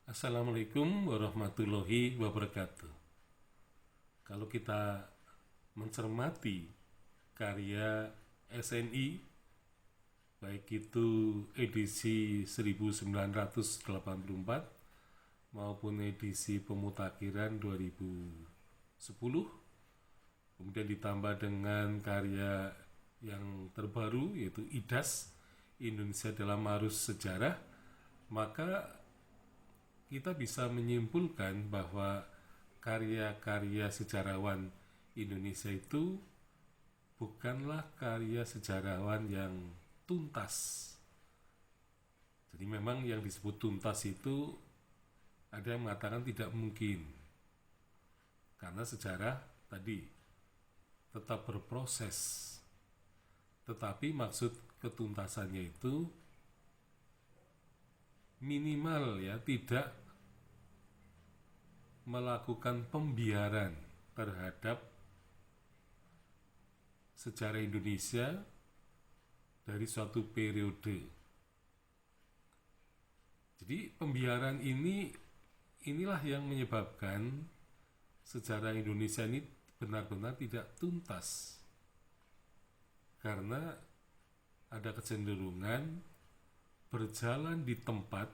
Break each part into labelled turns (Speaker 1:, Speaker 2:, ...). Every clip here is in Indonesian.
Speaker 1: Assalamualaikum warahmatullahi wabarakatuh. Kalau kita mencermati karya SNI, baik itu edisi 1984 maupun edisi pemutakhiran 2010, kemudian ditambah dengan karya yang terbaru yaitu IDAS, Indonesia dalam Arus Sejarah, maka kita bisa menyimpulkan bahwa karya-karya sejarawan Indonesia itu bukanlah karya sejarawan yang tuntas. Jadi memang yang disebut tuntas itu ada yang mengatakan tidak mungkin, karena sejarah tadi tetap berproses. Tetapi maksud ketuntasannya itu minimal ya, tidak melakukan pembiaran terhadap sejarah Indonesia dari suatu periode. Jadi pembiaran inilah yang menyebabkan sejarah Indonesia ini benar-benar tidak tuntas, karena ada kecenderungan berjalan di tempat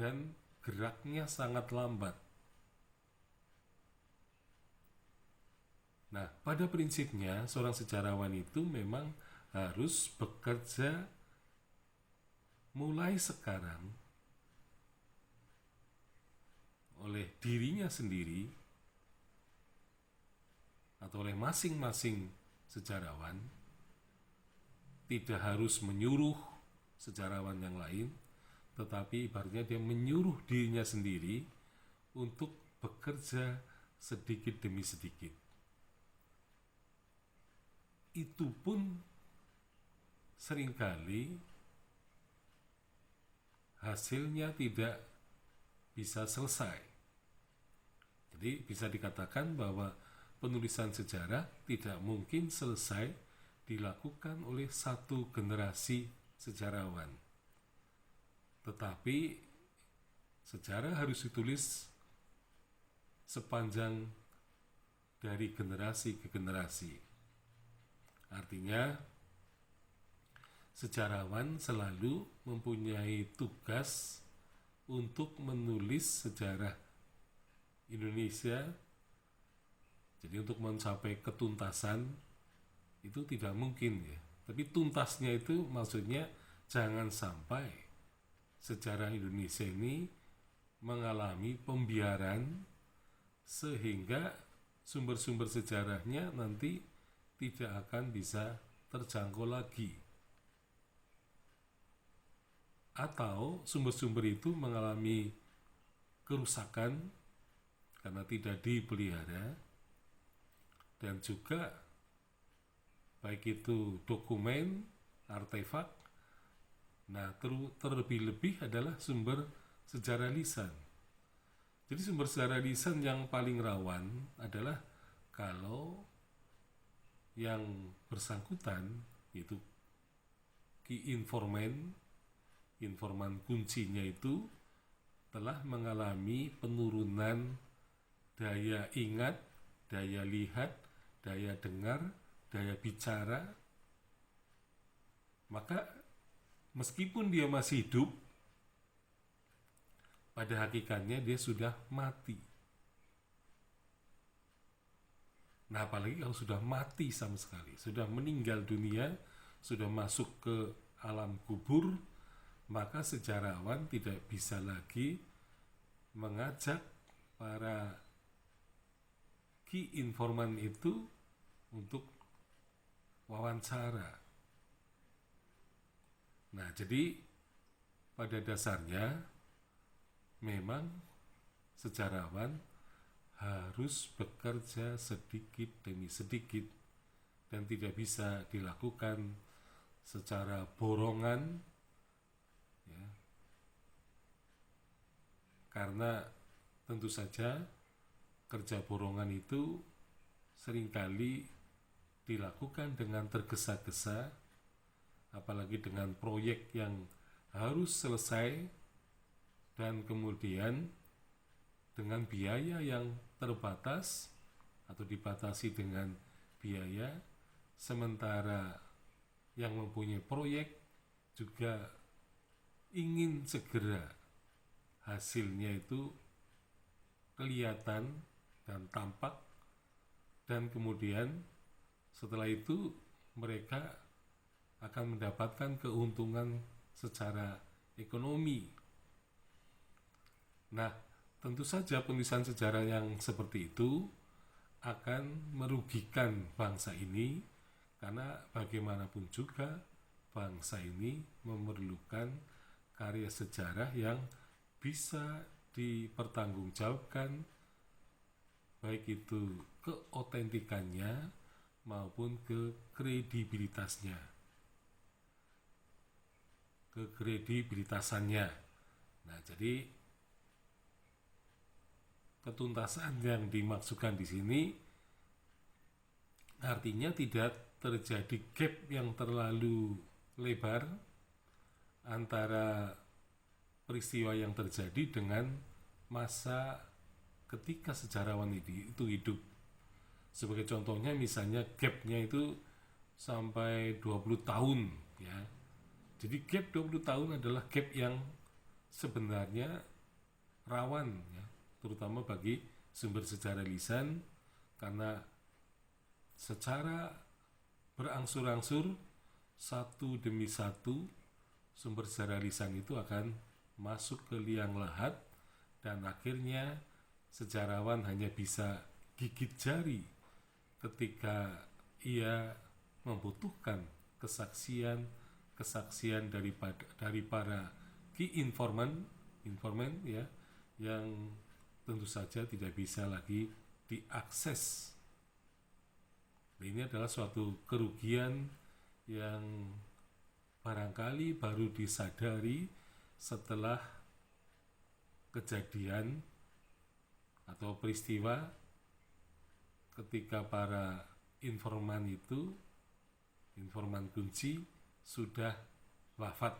Speaker 1: dan geraknya sangat lambat. Nah, pada prinsipnya seorang sejarawan itu memang harus bekerja mulai sekarang oleh dirinya sendiri atau oleh masing-masing sejarawan, tidak harus menyuruh sejarawan yang lain, tetapi ibaratnya dia menyuruh dirinya sendiri untuk bekerja sedikit demi sedikit. Itu pun seringkali hasilnya tidak bisa selesai. Jadi bisa dikatakan bahwa penulisan sejarah tidak mungkin selesai dilakukan oleh satu generasi sejarawan. Tetapi sejarah harus ditulis sepanjang dari generasi ke generasi. Artinya sejarawan selalu mempunyai tugas untuk menulis sejarah Indonesia. Jadi untuk mencapai ketuntasan itu tidak mungkin ya. Tapi tuntasnya itu maksudnya jangan sampai sejarah Indonesia ini mengalami pembiaran sehingga sumber-sumber sejarahnya nanti tidak akan bisa terjangkau lagi, atau sumber-sumber itu mengalami kerusakan karena tidak dipelihara, dan juga baik itu dokumen, artefak. Nah, terlebih-lebih adalah sumber sejarah lisan. Jadi sumber sejarah lisan yang paling rawan adalah kalau yang bersangkutan, yaitu key informan kuncinya itu telah mengalami penurunan daya ingat, daya lihat, daya dengar, daya bicara, maka meskipun dia masih hidup, pada hakikatnya dia sudah mati. Nah, apalagi kalau sudah mati sama sekali, sudah meninggal dunia, sudah masuk ke alam kubur, maka sejarawan tidak bisa lagi mengajak para key informan itu untuk wawancara. Nah, jadi pada dasarnya memang sejarawan harus bekerja sedikit demi sedikit dan tidak bisa dilakukan secara borongan ya. Karena tentu saja kerja borongan itu seringkali dilakukan dengan tergesa-gesa, apalagi dengan proyek yang harus selesai dan kemudian dengan biaya yang terbatas atau dibatasi dengan biaya, sementara yang mempunyai proyek juga ingin segera hasilnya itu kelihatan dan tampak, dan kemudian setelah itu mereka akan mendapatkan keuntungan secara ekonomi. Nah, tentu saja penulisan sejarah yang seperti itu akan merugikan bangsa ini, karena bagaimanapun juga bangsa ini memerlukan karya sejarah yang bisa dipertanggungjawabkan, baik itu keotentikannya maupun kekredibilitasannya. Nah, jadi ketuntasan yang dimaksudkan di sini artinya tidak terjadi gap yang terlalu lebar antara peristiwa yang terjadi dengan masa ketika sejarawan itu hidup. Sebagai contohnya misalnya gapnya itu sampai 20 tahun ya. Jadi gap 20 tahun adalah gap yang sebenarnya rawan ya, terutama bagi sumber sejarah lisan, karena secara berangsur-angsur satu demi satu sumber sejarah lisan itu akan masuk ke liang lahat, dan akhirnya sejarawan hanya bisa gigit jari ketika ia membutuhkan kesaksian dari para key informan ya, yang tentu saja tidak bisa lagi diakses. Nah, ini adalah suatu kerugian yang barangkali baru disadari setelah kejadian atau peristiwa ketika para informan kunci sudah wafat.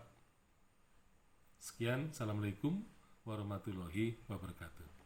Speaker 1: Sekian, assalamualaikum warahmatullahi wabarakatuh.